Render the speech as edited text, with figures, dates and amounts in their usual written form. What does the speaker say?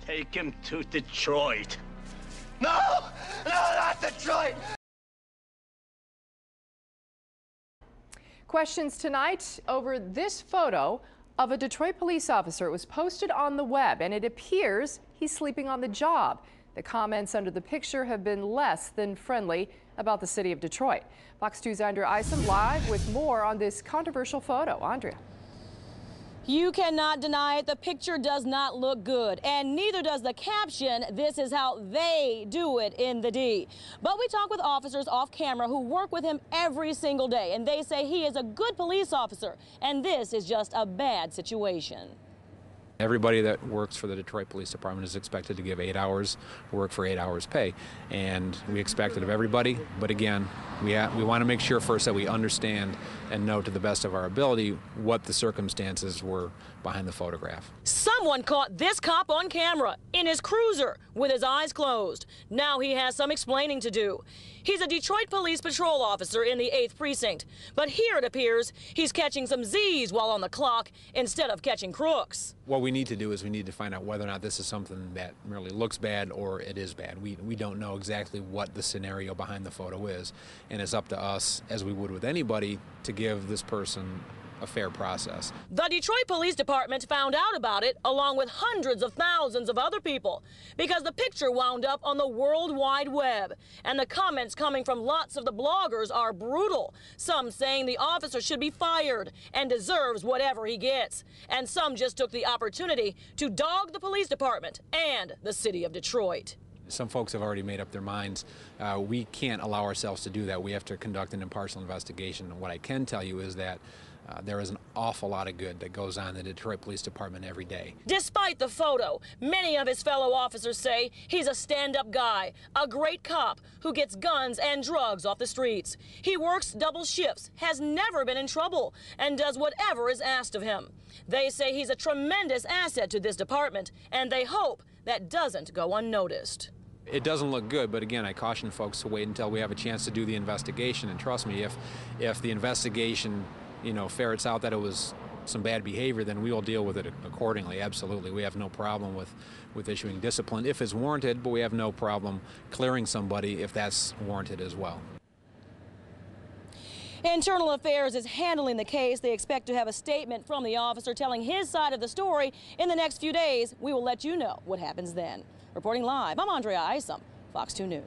Take him to Detroit. No! No, not Detroit! Questions tonight over this photo of a Detroit police officer. It was posted on the web, and it appears he's sleeping on the job. The comments under the picture have been less than friendly about the city of Detroit. Fox 2's Andrea Isom live with more on this controversial photo. Andrea. You cannot deny it. The picture does not look good, and neither does the caption, "This is how they do it in the D." But we talk with officers off camera who work with him every single day, and they say he is a good police officer, and this is just a bad situation. Everybody that works for the Detroit Police Department is expected to give 8 hours work for 8 hours pay, and we expect it of everybody. But again, we want to make sure first that we understand and know to the best of our ability what the circumstances were behind the photograph. Someone caught this cop on camera in his cruiser with his eyes closed. Now he has some explaining to do. He's a Detroit Police Patrol officer in the 8th Precinct, but here it appears he's catching some Z's while on the clock instead of catching crooks. What we need to do is we need to find out whether or not this is something that merely looks bad or it is bad. We don't know exactly what the scenario behind the photo is, and it's up to us, as we would with anybody, to give this person a fair process. The Detroit Police Department found out about it along with hundreds of thousands of other people because the picture wound up on the World Wide Web, and the comments coming from lots of the bloggers are brutal. Some saying the officer should be fired and deserves whatever he gets, and some just took the opportunity to dog the police department and the city of Detroit. Some folks have already made up their minds. We can't allow ourselves to do that. We have to conduct an impartial investigation. And what I can tell you is that there is an awful lot of good that goes on in the Detroit Police Department every day. Despite the photo, many of his fellow officers say he's a stand-up guy, a great cop who gets guns and drugs off the streets. He works double shifts, has never been in trouble, and does whatever is asked of him. They say he's a tremendous asset to this department, and they hope that doesn't go unnoticed. It doesn't look good, but again, I caution folks to wait until we have a chance to do the investigation. And trust me, if the investigation, ferrets out that it was some bad behavior, then we will deal with it accordingly. Absolutely, we have no problem with issuing discipline if it's warranted, but we have no problem clearing somebody if that's warranted as well. Internal Affairs is handling the case. They expect to have a statement from the officer telling his side of the story in the next few days. We will let you know what happens then. Reporting live, I'm Andrea Isom, Fox 2 News.